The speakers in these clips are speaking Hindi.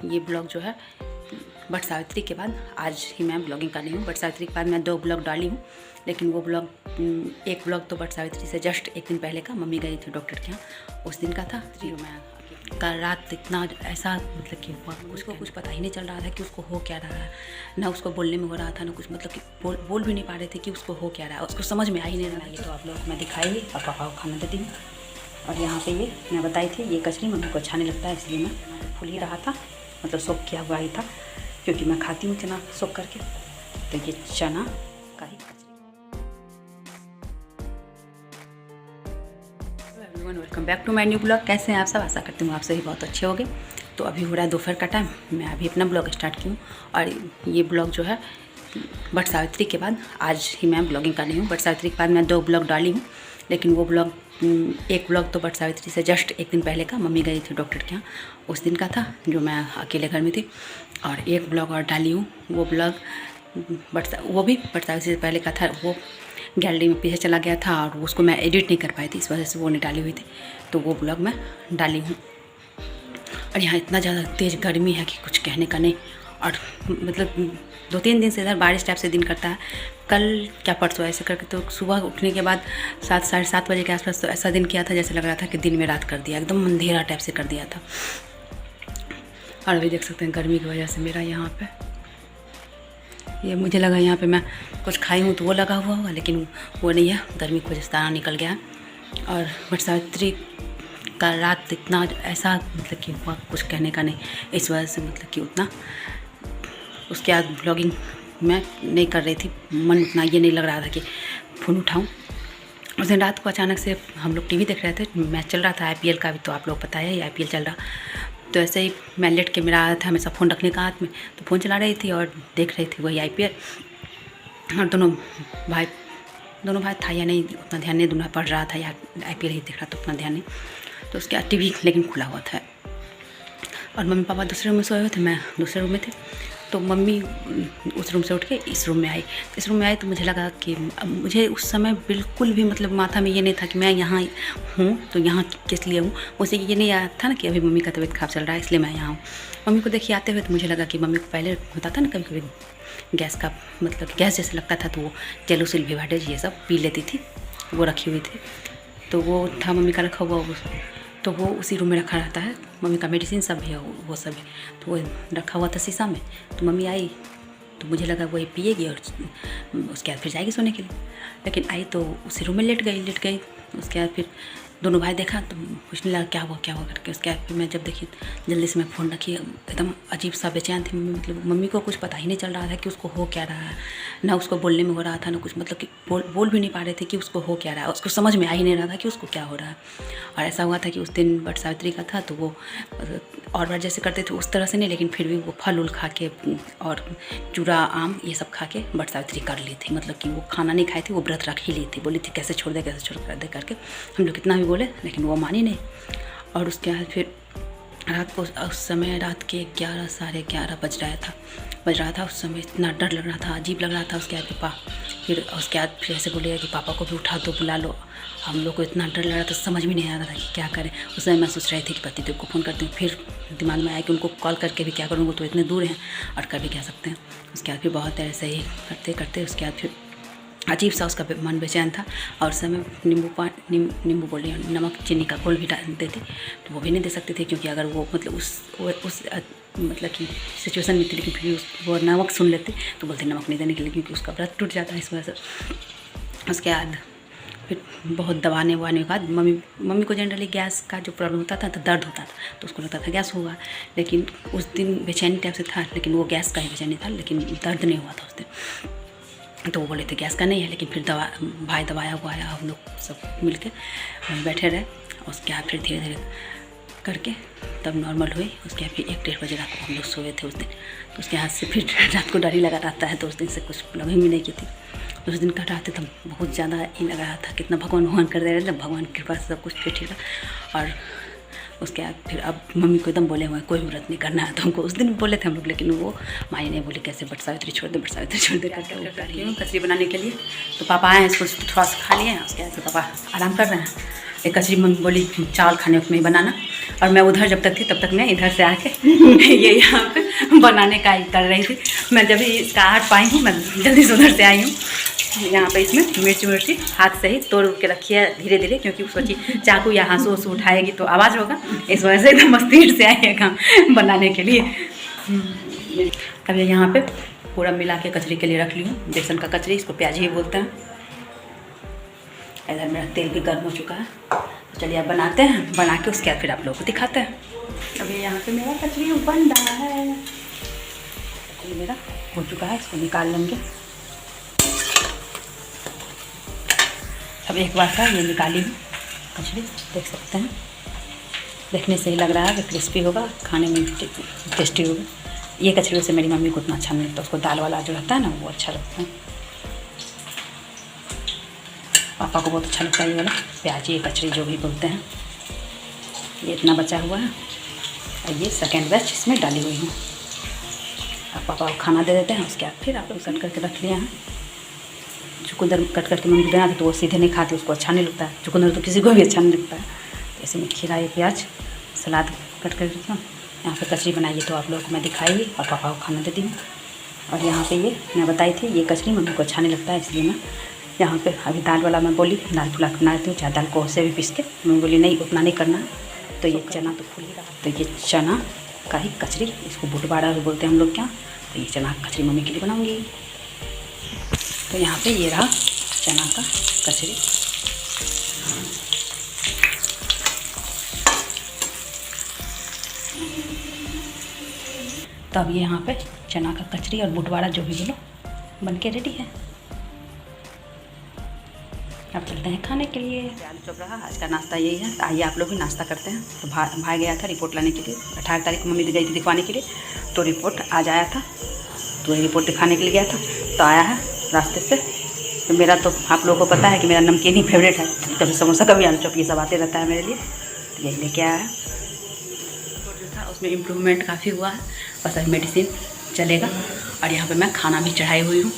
ये ब्लॉग जो है बट सावित्री के बाद आज ही मैं ब्लॉगिंग कर रही हूँ। बट सावित्री के बाद मैं 2 ब्लॉग डाली हूँ, लेकिन वो ब्लॉग एक ब्लॉग तो बट सावित्री से जस्ट एक दिन पहले का, मम्मी गई थी डॉक्टर के यहाँ, उस दिन का था। जी मैं कल रात इतना ऐसा मतलब कि हुआ, उसको कुछ पता ही नहीं चल रहा था कि उसको हो क्या रहा है, ना उसको बोलने में हो रहा था, ना कुछ मतलब कि बोल भी नहीं पा रहे थे कि उसको हो क्या रहा है, उसको समझ में आ ही नहीं रहा। ये तो आप लोग मैं दिखाई और पापा को खाना देती हूँ। और यहाँ पे ये मैं बताई थी, ये कचरी मम्मी को अच्छा नहीं लगता है, इसलिए मैं फूल ही रहा था, मतलब सोख किया हुआ ही था, क्योंकि मैं खाती हूँ चना सोख करके। तो ये चना का ही कचरी। Everyone, welcome back to my new blog. कैसे हैं आप सब? आशा करती हूँ आप सभी बहुत अच्छे होंगे। तो अभी हो रहा है दोपहर का टाइम, मैं अभी अपना ब्लॉग स्टार्ट की हूँ। और ये ब्लॉग जो है बट सावित्री के बाद आज ही मैं ब्लॉगिंग कर रही हूँ। बट सावित्री के बाद मैं 2 ब्लॉग डाली हूँ, लेकिन वो ब्लॉग एक ब्लॉग तो बट सावित्री से जस्ट एक दिन पहले का, मम्मी गई थी डॉक्टर के यहाँ, उस दिन का था, जो मैं अकेले घर में थी। और एक ब्लॉग और डाली हूँ, वो ब्लॉग वो भी बट सावित्री से पहले का था। वो गैलरी में पीछे चला गया था और उसको मैं एडिट नहीं कर पाई थी, इस वजह से वो नहीं डाली हुई थी, तो वो ब्लॉग मैं डाली हूँ। और यहाँ इतना ज़्यादा तेज़ गर्मी है कि कुछ कहने का नहीं। और मतलब 2-3 दिन से इधर बारिश टाइप से दिन करता है। कल क्या परसों ऐसे करके, तो सुबह उठने के बाद 7 साढ़े 7 बजे के आसपास तो ऐसा दिन किया था जैसे लग रहा था कि दिन में रात कर दिया, एकदम अंधेरा टाइप से कर दिया था। और अभी देख सकते हैं गर्मी की वजह से मेरा यहाँ पे ये, मुझे लगा यहाँ पे मैं कुछ खाई हूँ तो वो लगा हुआ होगा, लेकिन वो नहीं है, गर्मी की वजह से ताना निकल गया। और बट सावित्री का रात इतना ऐसा मतलब कि हुआ, कुछ कहने का नहीं, इस वजह से मतलब कि उतना उसके बाद ब्लॉगिंग मैं नहीं कर रही थी, मन उतना ये नहीं लग रहा था कि फ़ोन उठाऊं। उस दिन रात को अचानक से हम लोग टीवी देख रहे थे, मैच चल रहा था आईपीएल का, भी तो आप लोग पता है आईपीएल चल रहा। तो ऐसे ही मैं लेट के, मेरा था हमेशा फ़ोन रखने का हाथ में, तो फ़ोन चला रही थी और देख रही थी वही आईपीएल। और दोनों भाई था या नहीं उतना ध्यान नहीं, दोनों पढ़ रहा था या आईपीएल ही देख रहा था, उतना ध्यान नहीं। तो उसके बाद टीवी लेकिन खुला हुआ था और मम्मी पापा दूसरे रूम में सोए हुए थे, मैं दूसरे रूम में थी। तो मम्मी उस रूम से उठ के इस रूम में आई। इस रूम में आई तो मुझे लगा कि मुझे उस समय बिल्कुल भी मतलब माथा में ये नहीं था कि मैं यहाँ हूँ, तो यहाँ किस लिए हूँ। मुझे ये नहीं आया था ना कि अभी मम्मी का तबीयत खराब चल रहा है इसलिए मैं यहाँ हूँ। मम्मी को देखिए आते हुए तो मुझे लगा कि मम्मी को पहले होता था ना कभी कभी गैस का, मतलब गैस जैसे लगता था, तो वो जेलोसिल विवाडेज ये सब पी लेती थी, वो रखी हुई थी। तो वो था मम्मी का रखा हुआ, तो वो उसी रूम में रखा रहता है, मम्मी का मेडिसिन सब है वो सब है, तो वो रखा हुआ था शीशा में। तो मम्मी आई तो मुझे लगा वही पिएगी और उसके बाद फिर जाएगी सोने के लिए, लेकिन आई तो उसी रूम में लेट गई। उसके बाद फिर दोनों भाई देखा तो पूछने लगा क्या हुआ करके। उसके बाद फिर मैं जब देखी जल्दी से मैं फ़ोन रखी, एकदम अजीब सा बेचैन थी मम्मी, मतलब मम्मी को कुछ पता ही नहीं चल रहा था कि उसको हो क्या रहा है, ना उसको बोलने में हो रहा था, ना कुछ मतलब कि बोल भी नहीं पा रहे थे कि उसको हो क्या रहा है, उसको समझ में आ ही नहीं रहा था कि उसको क्या हो रहा है। और ऐसा हुआ था कि उस दिन बट सावित्री का था, तो वो और बार जैसे करते थे उस तरह से नहीं, लेकिन फिर भी वो फल उल खा के और चूड़ा आम ये सब खा के बट सावित्री कर ली थी, मतलब कि वो खाना नहीं खाई थी, वो व्रत रख ही ली थी। बोली थी कैसे छोड़ दे करके, हम लोग कितना भी बोले लेकिन वो मानी नहीं। और उसके बाद फिर रात को, उस समय रात के 11 साढ़े 11 बज रहा था। उस समय इतना डर लग रहा था, अजीब लग रहा था। उसके बाद फिर ऐसे बोलेगा कि पापा को भी उठा दो, बुला लो। हम लोग को इतना डर लग रहा था, समझ में नहीं आ रहा था कि क्या करें। उस समय मैं सोच रही थी कि पतिदेव को फ़ोन करती हूँ, फिर दिमाग में आया कि उनको कॉल करके भी क्या करूँगा, तो इतने दूर हैं और कर भी क्या सकते हैं। उसके बाद फिर बहुत देर ऐसे ही करते उसके बाद फिर अजीब सा उसका मन बेचैन था। और उस समय नींबू बोल रही हूँ, नमक चीनी का घोल भी डाल देती तो वो भी नहीं दे सकती थी, क्योंकि अगर वो मतलब उस मतलब कि सिचुएशन में थी, लेकिन फिर वो नमक सुन लेते तो बोलते नमक नहीं देने के लिए, क्योंकि उसका व्रत टूट जाता है इस वजह से। उसके बाद फिर बहुत दवाने के बाद मम्मी को जनरली गैस का जो प्रॉब्लम होता था तो दर्द होता था, तो उसको लगता था गैस होगा, लेकिन उस दिन बेचैनी टाइप से था, लेकिन वो गैस का ही बेचैनी था, लेकिन दर्द नहीं हुआ था उस दिन। तो वो बोले थे गैस का नहीं है, लेकिन फिर भाई दवाया हुआ आया, हम लोग सब मिल के वहीं बैठे रहे। उसके बाद फिर धीरे धीरे करके तब नॉर्मल हुई। उसके बाद फिर 1-1:30 बजे रात को हम लोग सोए थे उस दिन। तो उसके हाथ से फिर रात को डर ही लगा रहता है, तो उस दिन से कुछ ब्लॉगिंग भी नहीं की थी। उस दिन का रात तो बहुत ज़्यादा ही लग रहा था, कितना भगवान कर दे रहे थे, भगवान की कृपा से सब कुछ फिर ठीक था। और उसके बाद फिर अब मम्मी को एकदम बोले हुए कोई व्रत नहीं करना है, तो हमको उस दिन बोले थे हम लोग, लेकिन वो माई नहीं बोली कैसे बट सावित्री छोड़ दे करके कचरी बनाने के लिए। तो पापा आए हैं, इसको थोड़ा सा खा लिए हैं। उसके बाद पापा आराम कर रहे हैं। एक कचरी मम्मी बोली चावल खाने में बनाना, और मैं उधर जब तक थी तब तक मैं इधर से आके ये यहाँ पे बनाने का कर रही थी। मैं जब इसका आर्ट पाई हूँ, मैं जल्दी से उधर से आई हूँ। यहाँ पे इसमें मिर्ची हाथ से ही तोड़ के रखी है धीरे धीरे, क्योंकि सोची चाकू या हाँसू वसू उठाएगी तो आवाज़ होगा, इस वजह से एकदम स्पीड से आएगा बनाने के लिए। अब यहाँ पे पूरा मिला के कचरी के लिए रख ली हूँ, बेसन का कचरी, इसको प्याजी ही बोलते हैं। इधर मेरा तेल भी गर्म हो चुका है, चलिए अब बनाते हैं, बना के उसके बाद फिर आप लोगों को दिखाते हैं। अभी यहाँ पे मेरा कचरी बन रहा है, कचरी मेरा हो चुका है, इसको निकाल लेंगे। अब एक बार का ये निकाली हूँ कचरी, देख सकते हैं, देखने से ही लग रहा है कि क्रिस्पी होगा, खाने में टेस्टी होगा। ये कचरी वैसे मेरी मम्मी को उतना अच्छा नहीं लगता, उसको दाल वाला जो रहता है ना वो अच्छा लगता है। पापा को बहुत अच्छा लगता है ये वाला प्याजी, ये कचरी जो भी बोलते हैं। ये इतना बचा हुआ है और ये सेकेंड बैच इसमें डाली हुई हूँ। अब पापा को खाना दे देते हैं, उसके बाद फिर आप लोग कट करके रख लिया है। चुकंदर कट करके मम्मी देना तो वो सीधे नहीं खाती, उसको अच्छा नहीं लगता है। चुकंदर तो किसी को भी अच्छा नहीं लगता है। तो ऐसे में खीरा, ये प्याज, सलाद कट कर देती हूँ। यहाँ पे कचरी बनाइए तो आप लोगों को मैं दिखाई और पापा को खाना देती हूँ। और यहाँ पे ये मैं बताई थी, ये कचरी मम्मी को अच्छा नहीं लगता है, इसलिए मैं यहाँ पे अभी दाल वाला मैं बोली दाल फुला के बना देती हूँ, चाहे दाल को से भी पीस के। मम्मी बोली नहीं उतना नहीं करना। तो ये चना तो फूल ही रहा, तो ये चना का ही कचरी, इसको बुटबाड़ा बोलते हैं हम लोग क्या। तो ये चना की कचरी मम्मी के लिए बनाऊँगी। तो यहाँ पे ये रहा चना का कचरी। तो अब ये यहाँ पे चना का कचरी और बुटवाड़ा जो भी बोलो बन के रेडी है। अब चलते हैं खाने के लिए। आलू चप रहा, आज का नाश्ता यही है। तो आइए आप लोग भी नाश्ता करते हैं। तो भाई गया था रिपोर्ट लाने के लिए, 18 तारीख को मम्मी गई थी दिखवाने के लिए, तो रिपोर्ट आज आया था, तो वही रिपोर्ट दिखाने के लिए गया था, तो आया है रास्ते से। तो मेरा तो आप लोगों को पता है कि मेरा नमकीन ही फेवरेट है, कभी समोसा कभी आलू चप, ये सब आते रहता है मेरे लिए। तो यही लेके आया है। जो था उसमें इम्प्रूवमेंट काफ़ी हुआ है, बस अभी मेडिसिन चलेगा। और यहाँ पे मैं खाना भी चढ़ाई हुई हूँ।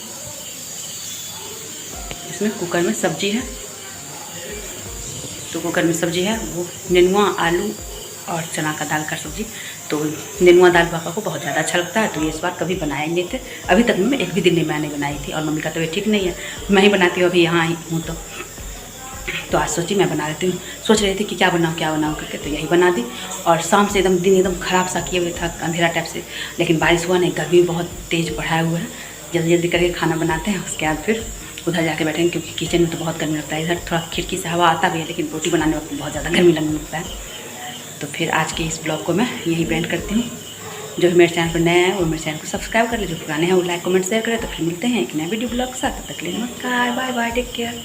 इसमें कुकर में सब्जी है, तो कुकर में सब्जी है वो नेनुआ, आलू और चना का दाल का सब्जी। तो नेनुआ दाल पापा को बहुत ज़्यादा अच्छा लगता है, तो ये इस बार कभी बनाए नहीं थे। अभी तक मैं एक भी दिन नहीं मैंने बनाई थी, और मम्मी का तबीयत ठीक नहीं है, मैं ही बनाती हूँ, अभी यहाँ आई हूँ। तो आज सोची मैं बना लेती हूँ। सोच रही थी कि क्या बनाऊँ करके, तो यही बना दी। और शाम से एकदम दिन एकदम ख़राब सा किए हुए था, अंधेरा टाइप से, लेकिन बारिश हुआ नहीं, गर्मी बहुत तेज़ बढ़ाए हुए है। जल्दी जल्दी करके खाना बनाते हैं, उसके बाद फिर उधर जाके बैठेंगे, क्योंकि किचन में तो बहुत गर्मी लगता है। इधर थोड़ा खिड़की से हवा आता भी है, लेकिन रोटी बनाने वक्त बहुत ज़्यादा गर्मी लगने लगता है। तो फिर आज के इस ब्लॉग को मैं यही बैंड करती हूँ। जो मेरे चैनल पर नया है वो मेरे चैनल को सब्सक्राइब कर ले, जो पुराने हैं वो लाइक कमेंट शेयर करें। तो फिर मिलते हैं एक नए वीडियो ब्लॉग के साथ, तब तक के लिए नमस्कार, बाय बाय, टेक केयर।